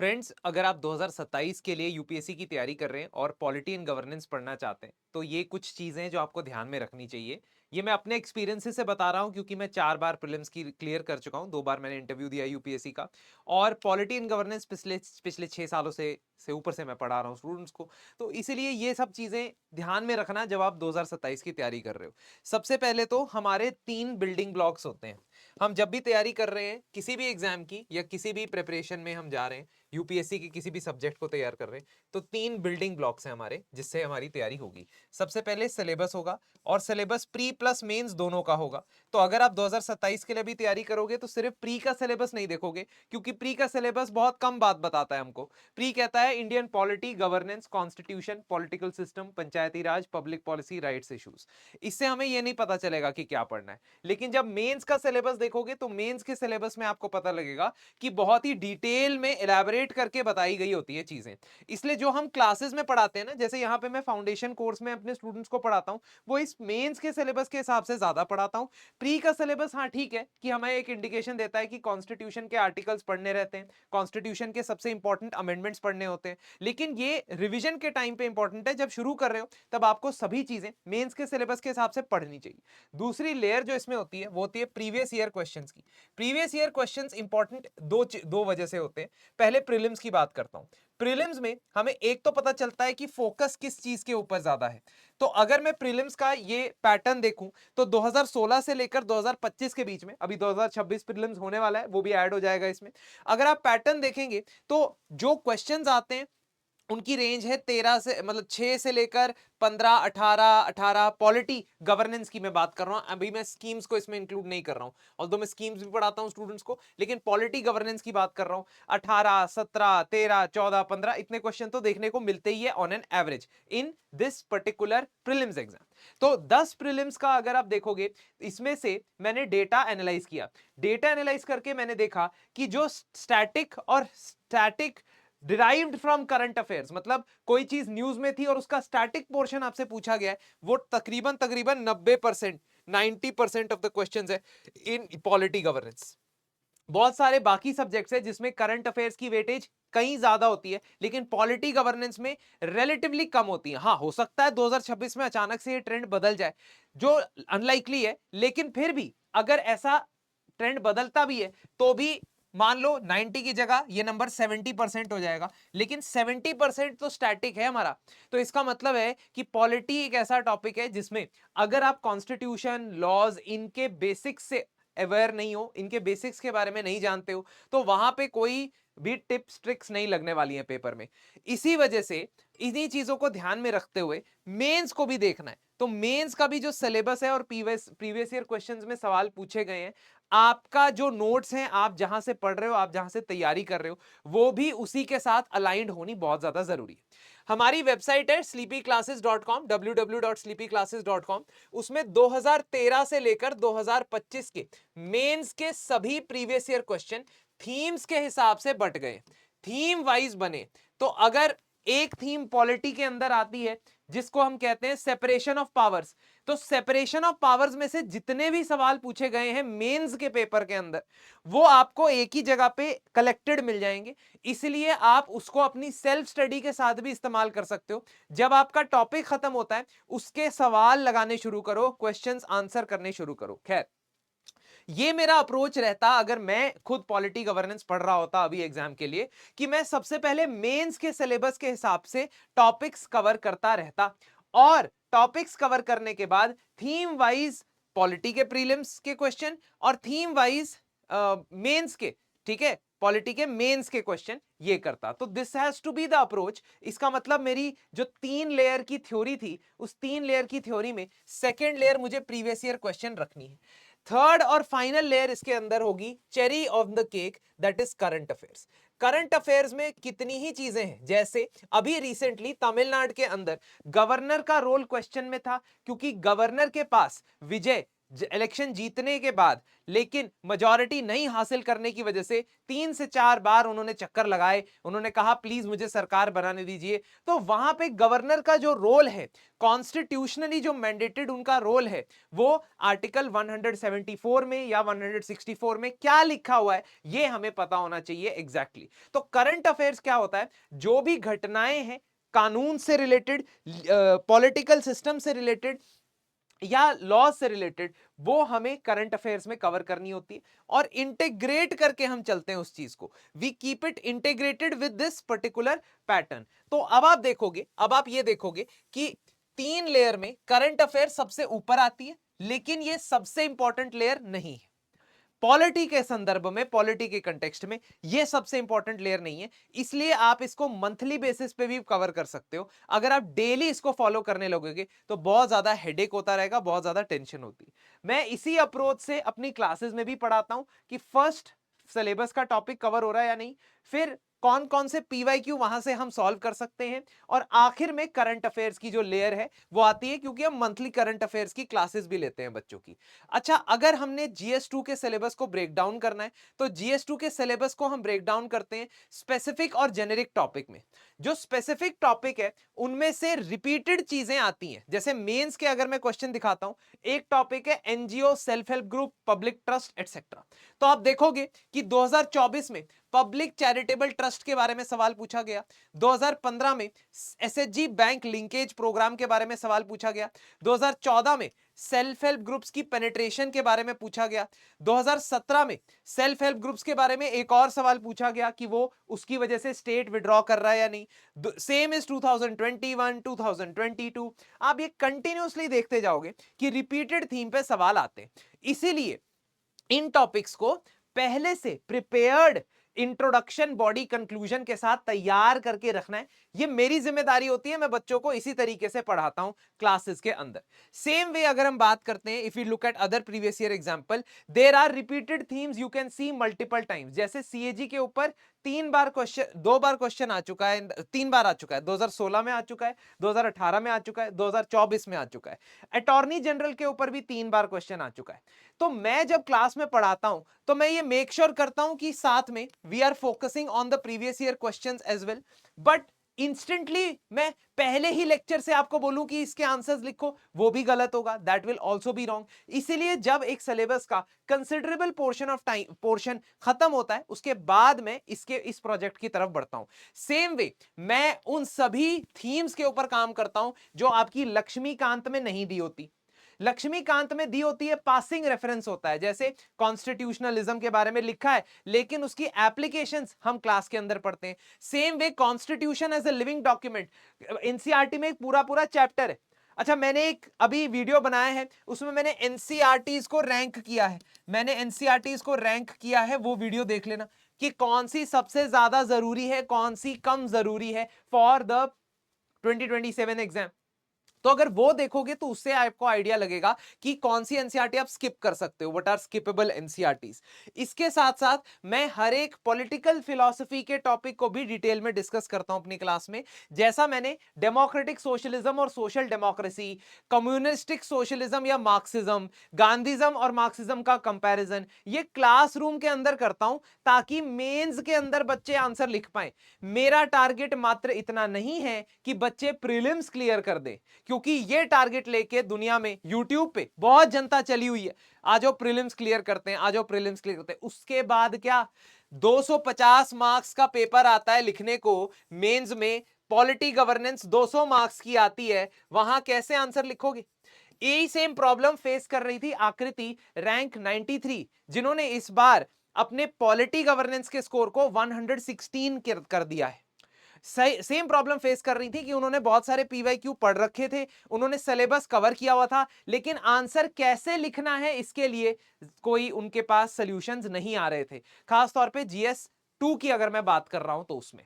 Friends, अगर आप 2027 के लिए यूपीएससी की तैयारी कर रहे हैं और पॉलिटी एंड गवर्नेंस पढ़ना चाहते हैं तो ये कुछ चीजें हैं जो आपको ध्यान में रखनी चाहिए। ये मैं अपने एक्सपीरियंसेस से बता रहा हूं क्योंकि मैं 4 बार प्रीलिम्स की क्लियर कर चुका हूं, 2 बार मैंने इंटरव्यू दिया यूपीएससी का। और पॉलिटी एंड गवर्नेंस पिछले पिछले 6 सालों से ऊपर से मैं पढ़ा रहा हूँ स्टूडेंट्स को। तो इसीलिए ये सब चीजें ध्यान में रखना जब आप 2027 की तैयारी कर रहे हो। सबसे पहले तो हमारे 3 बिल्डिंग ब्लॉक्स होते हैं। हम जब भी तैयारी कर रहे हैं किसी भी एग्जाम की या किसी भी प्रिपरेशन में हम जा रहे हैं, यूपीएससी के किसी भी सब्जेक्ट को तैयार कर रहे हैं, तो 3 बिल्डिंग ब्लॉक्स हैं हमारे जिससे हमारी तैयारी होगी। सबसे पहले सिलेबस होगा और सिलेबस प्री प्लस मेंस दोनों का होगा। तो अगर आप 2027 के लिए भी तैयारी करोगे तो सिर्फ प्री का सिलेबस नहीं देखोगे, क्योंकि प्री का सिलेबस बहुत कम बात बताता है हमको। प्री कहता है Indian polity, governance, constitution, political system, Panchayati Raj, public policy, rights issues. इससे हमें यह नहीं पता चलेगा कि क्या पढ़ना है। लेकिन जब मेंस का सिलेबस देखोगे तो मेंस के सिलेबस में आपको पता लगेगा कि बहुत ही डिटेल में इलैबोरेट करके बताई गई होती है चीजें। इसलिए जो हम क्लासेस में पढ़ाते हैं ना, जैसे यहाँ पे मैं फाउंडेशन कोर्स में अपने स्टूडेंट्स को पढ़ाता हूँ, वो इस मेंस के सिलेबस के हिसाब से ज्यादा पढ़ाता हूँ। प्री का सिलेबस हाँ ठीक है कि हमें एक इंडिकेशन देता है कि कॉन्स्टिट्यूशन के आर्टिकल्स पढ़ने रहते हैं, कॉन्स्टिट्यूशन के सबसे इंपॉर्टेंट अमेंडमेंट्स पढ़ने होते हैं। लेकिन ये रिविजन के टाइम पे इंपॉर्टेंट है, जब शुरू कर रहे हो तब आपको सभी चीजें मेंस के सिलेबस के हिसाब से पढ़नी चाहिए। दूसरी लेयर जो इसमें होती है वो होती है प्रीवियस ईयर क्वेश्चंस की। प्रीवियस ईयर क्वेश्चंस इंपॉर्टेंट दो वजह से होते हैं। पहले प्रीलिम्स की बात करता हूं। प्रीलिम्स में हमें एक तो पता चलता है कि फोकस किस चीज के ऊपर ज्यादा है। तो अगर मैं प्रीलिम्स का ये पैटर्न देखूं तो 2016 से लेकर 2025 के बीच में, अभी 2026 प्रीलिम्स होने वाला है, वो भी ऐड हो जाएगा इसमें। अगर आप पैटर्न देखेंगे तो जो क्वेश्चंस आते हैं उनकी रेंज है 13 से, मतलब 6 से लेकर 15, 18 पॉलिटी गवर्नेंस की मैं बात कर रहा हूं। अभी मैं स्कीम्स को इसमें इंक्लूड नहीं कर रहा हूं, ऑल्दो मैं स्कीम्स भी पढ़ाता हूं स्टूडेंट्स को, लेकिन पॉलिटी गवर्नेंस की बात कर रहा हूं। 18, 17, 13, 14, 15 इतने क्वेश्चन तो देखने को मिलते ही है on an average in this particular prelims exam. तो 10 प्रीलिम्स का अगर आप देखोगे, इसमें से मैंने डेटा एनालाइज किया। डेटा एनालाइज करके मैंने देखा कि जो static derived from current affairs, मतलब कोई चीज न्यूज में थी और उसका स्टैटिक पोर्शन आपसे पूछा गया है, वो तकरीबन तकरीबन 90%, 90% ऑफ द क्वेश्चंस है इन पॉलिटी गवर्नेंस। बहुत सारे बाकी सब्जेक्ट्स है जिसमें करंट अफेयर्स की वेटेज कहीं ज्यादा होती है, लेकिन पॉलिटी गवर्नेंस में रिलेटिवली कम होती है। हाँ, हो सकता है 2026 में अचानक से ये ट्रेंड बदल जाए, जो अनलाइकली है, लेकिन फिर भी अगर ऐसा ट्रेंड बदलता भी है तो भी मान लो 90 की जगह ये नंबर 70% हो जाएगा, लेकिन 70% तो स्टैटिक है हमारा। तो इसका मतलब है कि पॉलिटी एक ऐसा टॉपिक है जिसमें अगर आप कॉन्स्टिट्यूशन, लॉज, इनके बेसिक्स से अवेयर नहीं हो, इनके बेसिक्स के बारे में नहीं जानते हो, तो वहां पे कोई भी टिप्स ट्रिक्स नहीं लगने वाली है पेपर में। इसी वजह से इन्हीं चीजों को ध्यान में रखते हुए मेंस को भी देखना है। तो मेंस का भी जो सिलेबस है और प्रीवियस ईयर क्वेश्चंस में सवाल पूछे गए हैं, आपका जो नोट्स हैं, आप जहां से पढ़ रहे हो, आप जहां से तैयारी कर रहे हो, वो भी उसी के साथ अलाइंड होनी बहुत ज्यादा जरूरी है। हमारी वेबसाइट है sleepyclasses.com, www.sleepyclasses.com। उसमें 2013 से लेकर 2025 के मेंस के सभी प्रीवियस ईयर क्वेश्चन थीम्स के हिसाब से बट गए, थीम वाइज बने। तो अगर एक थीम पॉलिटी के अंदर आती है जिसको हम कहते हैं सेपरेशन ऑफ पावर्स, तो सेपरेशन ऑफ पावर्स में से जितने भी सवाल पूछे गए हैं मेंस के पेपर के अंदर, वो आपको एक ही जगह पे कलेक्टेड मिल जाएंगे। इसलिए आप उसको अपनी सेल्फ स्टडी के साथ भी इस्तेमाल कर सकते हो। जब आपका टॉपिक खत्म होता है उसके सवाल लगाने शुरू करो, क्वेश्चंस आंसर करने शुरू करो। खैर, ये मेरा अप्रोच रहता अगर मैं खुद पॉलिटी गवर्नेंस पढ़ रहा होता अभी एग्जाम के लिए, कि मैं सबसे पहले मेंस के सिलेबस के हिसाब से टॉपिक्स कवर करता रहता, और टॉपिक्स कवर करने के बाद थीम वाइज पॉलिटी के प्रीलिम्स के क्वेश्चन और थीम वाइज मेंस के, ठीक है, पॉलिटी के मेंस के क्वेश्चन ये करता। तो this has to be the approach. इसका मतलब मेरी जो 3 लेयर की थ्योरी थी, उस 3 लेयर की थ्योरी में सेकेंड लेयर मुझे प्रीवियस ईयर क्वेश्चन रखनी है। थर्ड और फाइनल लेयर इसके अंदर होगी cherry of the cake, that is current affairs. Current affairs में कितनी ही चीजें हैं, जैसे अभी रिसेंटली तमिलनाडु के अंदर गवर्नर का रोल क्वेश्चन में था, क्योंकि गवर्नर के पास विजय इलेक्शन जीतने के बाद लेकिन मेजॉरिटी नहीं हासिल करने की वजह से 3 से 4 बार उन्होंने चक्कर लगाए, उन्होंने कहा प्लीज मुझे सरकार बनाने दीजिए। तो वहां पे गवर्नर का जो रोल है, कॉन्स्टिट्यूशनली जो मैंडेटेड उनका रोल है, वो आर्टिकल 174 में या 164 में क्या लिखा हुआ है ये हमें पता होना चाहिए एग्जैक्टली। तो करंट अफेयर्स क्या होता है, जो भी घटनाएं हैं कानून से रिलेटेड, पॉलिटिकल सिस्टम से रिलेटेड या लॉ से रिलेटेड, वो हमें करंट अफेयर्स में कवर करनी होती है और इंटीग्रेट करके हम चलते हैं उस चीज को। We keep it integrated with this particular pattern. तो अब आप देखोगे, अब आप ये देखोगे कि 3 लेयर में करंट अफेयर सबसे ऊपर आती है, लेकिन ये सबसे इंपॉर्टेंट लेयर नहीं है। पॉलिटी के संदर्भ में, पॉलिटी के कंटेक्स्ट में ये सबसे इंपॉर्टेंट लेयर नहीं है, इसलिए आप इसको मंथली बेसिस पे भी कवर कर सकते हो। अगर आप डेली इसको फॉलो करने लगोगे तो बहुत ज्यादा हेडेक होता रहेगा, बहुत ज्यादा टेंशन होती है। मैं इसी अप्रोच से अपनी क्लासेस में भी पढ़ाता हूं कि फर्स्ट सिलेबस का टॉपिक कवर हो रहा है या नहीं, फिर कौन कौन से पीवाईक्यू वहां से हम सॉल्व कर सकते हैं, और आखिर में करंट अफेयर्स की जो लेयर है वो आती है, क्योंकि हम मंथली करंट अफेयर्स की क्लासेस भी लेते हैं बच्चों की। अच्छा, अगर हमने जीएस2 के सिलेबस को ब्रेक डाउन करना है तो जीएस2 के सिलेबस को हम ब्रेक डाउन करते हैं स्पेसिफिक और जेनेरिक टॉपिक में। जो स्पेसिफिक टॉपिक है उनमें से रिपीटेड चीजें आती हैं, जैसे मेंस के अगर मैं क्वेश्चन दिखाता हूं, एक टॉपिक है NGO, self help group, public trust etcetera. तो आप देखोगे कि 2024 में पब्लिक चैरिटेबल ट्रस्ट के बारे में सवाल पूछा गया, 2015 में एसएचजी बैंक लिंकेज प्रोग्राम के बारे में सवाल पूछा गया, 2014 में सेल्फ हेल्प ग्रुप्स की पेनिट्रेशन के बारे में पूछा गया, 2017 में सेल्फ हेल्प ग्रुप्स के बारे में एक और सवाल पूछा गया कि वो उसकी वजह से स्टेट विड्रॉ कर रहा है या नहीं। Same is 2021, 2022। आप ये कंटिन्यूअसली देखते जाओगे कि रिपीटेड थीम पे सवाल आते हैं। इसीलिए इन टॉपिक्स को पहले से प्रिपेयर्ड इंट्रोडक्शन, बॉडी कंक्लूजन के साथ तैयार करके रखना है, ये मेरी जिम्मेदारी होती है। मैं बच्चों को इसी तरीके से पढ़ाता हूं क्लासेस के अंदर। सेम वे अगर हम बात करते हैं, if you look at other previous year example, there are repeated themes you can see multiple times. जैसे सीएजी के ऊपर 2 बार क्वेश्चन आ चुका है, 3 बार आ चुका है, 2016 में आ चुका है, 2018 में आ चुका है, 2024 में आ चुका है। अटॉर्नी जनरल के ऊपर भी 3 बार क्वेश्चन आ चुका है। तो मैं जब क्लास में पढ़ाता हूं तो मैं ये मेक श्योर करता हूं कि साथ में we are focusing on the previous year questions as well. But instantly मैं पहले ही लेक्चर से आपको बोलूं कि इसके आंसर्स लिखो, वो भी गलत होगा, that will also be wrong. इसीलिए जब एक सिलेबस का कंसिडरेबल पोर्शन खत्म होता है, उसके बाद मैं इस प्रोजेक्ट की तरफ बढ़ता हूं। सेम वे मैं उन सभी थीम्स के ऊपर काम करता हूं जो आपकी लक्ष्मीकांत में नहीं दी होती। लक्ष्मीकांत में दी होती है, पासिंग रेफरेंस होता है, जैसे कॉन्स्टिट्यूशनलिज्म के बारे में लिखा है, लेकिन उसकी एप्लीकेशंस हम क्लास के अंदर पढ़ते हैं। Same way constitution as a living document, NCERT में एक पूरा पूरा चैप्टर है। अच्छा, मैंने एक अभी वीडियो बनाया है, उसमें मैंने एनसीईआरटीज को रैंक किया है, वो वीडियो देख लेना कि कौन सी सबसे ज्यादा जरूरी है, कौन सी कम जरूरी है फॉर द 2027 एग्जाम। तो अगर वो देखोगे तो उससे आपको आइडिया लगेगा कि कौन सी एनसीईआरटी आप स्किप कर सकते हो, व्हाट आर स्किपेबल एनसीईआरटीज। इसके साथ साथ मैं हर एक पॉलिटिकल फिलॉसफी के टॉपिक को भी डिटेल में डिस्कस करता हूं अपनी क्लास में। जैसा मैंने डेमोक्रेटिक सोशलिज्म और सोशल डेमोक्रेसी, कम्युनिस्टिक सोशलिज्म या मार्क्सिज्म, गांधीज्म और मार्क्सिज्म का कंपैरिजन, ये क्लासरूम के अंदर करता हूं ताकि मेंस के अंदर बच्चे आंसर लिख पाए। मेरा टारगेट मात्र इतना नहीं है कि बच्चे प्रीलिम्स क्लियर कर दे, क्योंकि ये टारगेट लेके दुनिया में यूट्यूब पे बहुत जनता चली हुई है, आ जाओ प्रीलिम्स क्लियर करते हैं, आ जाओ प्रीलिम्स क्लियर करते हैं। उसके बाद क्या, 250 मार्क्स का पेपर आता है लिखने को मेंस में, पॉलिटी गवर्नेंस 200 मार्क्स की आती है, वहां कैसे आंसर लिखोगे? यही सेम प्रॉब्लम फेस कर रही थी आकृति, रैंक 93, जिन्होंने इस बार अपने पॉलिटी गवर्नेंस के स्कोर को 116 कर दिया है। सेम प्रॉब्लम फेस कर रही थी कि उन्होंने बहुत सारे पीवाईक्यू पढ़ रखे थे, उन्होंने सिलेबस कवर किया हुआ था, लेकिन आंसर कैसे लिखना है इसके लिए कोई उनके पास सॉल्यूशंस नहीं आ रहे थे। खास तौर पे GS2 की अगर मैं बात कर रहा हूं तो उसमें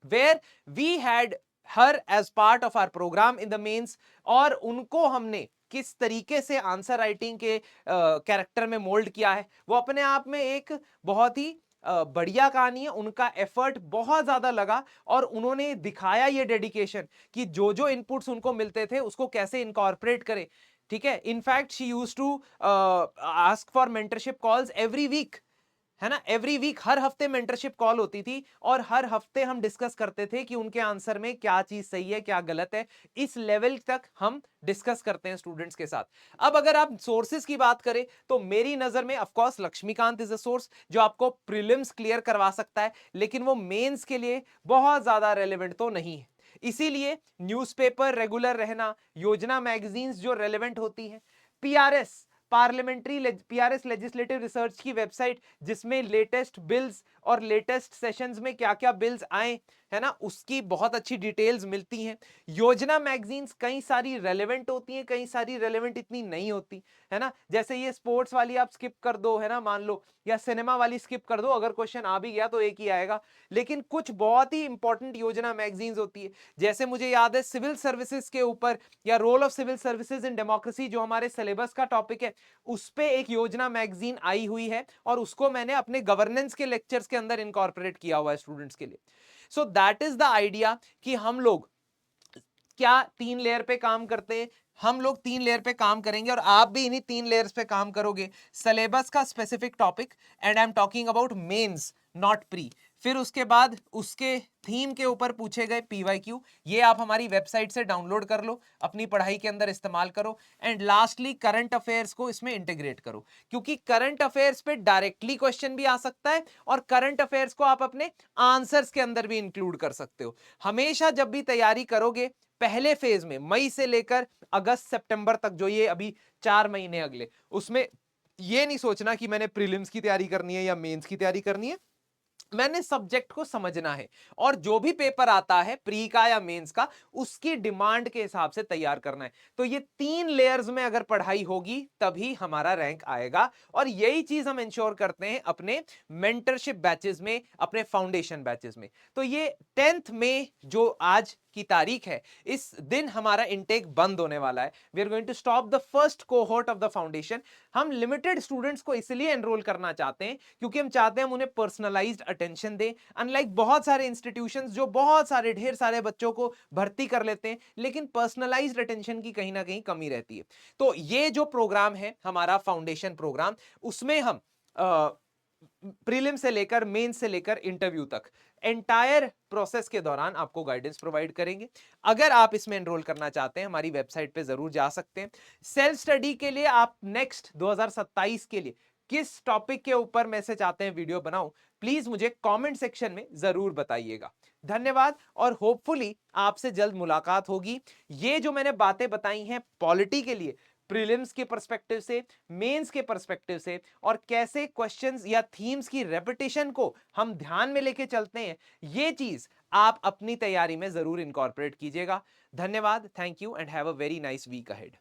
where we had her as part of our programme in the mains, और उनको हमने किस तरीके से आंसर राइटिंग के कैरेक्टर में मोल्ड किया है, वो अपने आप में एक बहुत ही बढ़िया कहानी है। उनका एफर्ट बहुत ज्यादा लगा और उन्होंने दिखाया ये डेडिकेशन कि जो जो इनपुट्स उनको मिलते थे उसको कैसे इनकॉर्पोरेट करें। ठीक है, in fact she used to ask for mentorship calls every week, है ना, एवरी वीक, हर हफ्ते मेंटरशिप कॉल होती थी और हर हफ्ते हम डिस्कस करते थे कि उनके आंसर में क्या चीज सही है क्या गलत है। इस लेवल तक हम डिस्कस करते हैं स्टूडेंट्स के साथ। अब अगर आप सोर्सेज की बात करें तो मेरी नजर में of course Laxmikanth is a source जो आपको प्रीलिम्स क्लियर करवा सकता है, लेकिन वो मेंस के लिए बहुत ज्यादा रेलेवेंट तो नहीं है। इसीलिए न्यूज़पेपर रेगुलर रहना, योजना मैगजीन्स जो रेलेवेंट होती हैं, पीआरएस पीआरएस लेजिस्लेटिव रिसर्च की वेबसाइट जिसमें लेटेस्ट बिल्स और लेटेस्ट सेशंस में क्या क्या बिल्स आए, है ना, उसकी बहुत अच्छी डिटेल्स मिलती हैं। योजना मैगजीन्स कई सारी रेलेवेंट होती हैं, कई सारी रेलेवेंट इतनी नहीं होती, है ना, जैसे ये स्पोर्ट्स वाली आप स्किप कर दो, है ना, मान लो, या सिनेमा वाली स्किप कर दो, अगर क्वेश्चन आ भी गया तो एक ही आएगा। लेकिन कुछ बहुत ही इंपॉर्टेंट योजना मैगजीन्स होती है, जैसे मुझे याद है सिविल सर्विसेज के ऊपर या role of civil services in democracy जो हमारे सिलेबस का टॉपिक है, उस पे एक योजना मैगजीन आई हुई है और उसको मैंने अपने गवर्नेंस के लेक्चर्स के अंदर इनकॉर्पोरेट किया हुआ है स्टूडेंट्स के लिए। So that is the idea कि हम लोग क्या 3 लेयर पे काम करते हैं, हम लोग 3 लेयर पे काम करेंगे और आप भी इन्हीं 3 लेयर्स पे काम करोगे। सिलेबस का specific topic, and I am talking about mains not pre. फिर उसके बाद उसके थीम के ऊपर पूछे गए पीवाईक्यू, ये आप हमारी वेबसाइट से डाउनलोड कर लो, अपनी पढ़ाई के अंदर इस्तेमाल करो। एंड लास्टली करंट अफेयर्स को इसमें इंटीग्रेट करो, क्योंकि करंट अफेयर्स पे डायरेक्टली क्वेश्चन भी आ सकता है और करंट अफेयर्स को आप अपने आंसर्स के अंदर भी इंक्लूड कर सकते हो। हमेशा जब भी तैयारी करोगे पहले फेज में, मई से लेकर अगस्त सितंबर तक, जो ये अभी 4 महीने अगले, उसमें ये नहीं सोचना कि मैंने प्रीलिम्स की तैयारी करनी है या मेंस की तैयारी करनी है। मैंने सब्जेक्ट को समझना है और जो भी पेपर आता है प्री का या मेंस का, उसकी डिमांड के हिसाब से तैयार करना है। तो ये 3 लेयर्स में अगर पढ़ाई होगी तभी हमारा रैंक आएगा, और यही चीज हम इंश्योर करते हैं अपने मेंटरशिप बैचेस में, अपने फाउंडेशन बैचेस में। तो ये 10th मई जो आज की तारीख है, इस दिन हमारा इनटेक बंद होने वाला है। We are going to stop the first cohort of the foundation. हम लिमिटेड स्टूडेंट्स को इसलिए एनरोल करना चाहते हैं क्योंकि हम चाहते हैं हम उन्हें पर्सनलाइज्ड अटेंशन दें। अनलाइक बहुत सारे इंस्टीट्यूशंस जो बहुत सारे ढेर सारे बच्चों को भर्ती कर लेते हैं, लेकिन पर्सनलाइज्ड अटेंशन की कहीं ना कहीं कमी रहती है। तो ये जो प्रोग्राम है हमारा फाउंडेशन प्रोग्राम, उसमें हम प्रीलिम से लेकर मेन से लेकर इंटरव्यू तक एंटायर प्रोसेस के दौरान आपको गाइडेंस प्रोवाइड करेंगे। अगर आप इसमें एनरोल करना चाहते हैं हमारी वेबसाइट पे जरूर जा सकते हैं। सेल्फ स्टडी के लिए आप नेक्स्ट 2027 के लिए किस टॉपिक के ऊपर मैं से चाहते हैं वीडियो बनाऊं, प्लीज मुझे कमेंट सेक्शन में जरूर बताइएगा। धन्यवाद, और होपफुली आपसे जल्द मुलाकात होगी। ये जो मैंने बातें बताई हैं पॉलिटी के लिए, प्रीलिम्स के पर्सपेक्टिव से, मेंस के पर्सपेक्टिव से, और कैसे क्वेश्चंस या थीम्स की रेपिटेशन को हम ध्यान में लेके चलते हैं, ये चीज आप अपनी तैयारी में जरूर इनकॉर्पोरेट कीजिएगा। धन्यवाद, thank you, and have a very nice week ahead.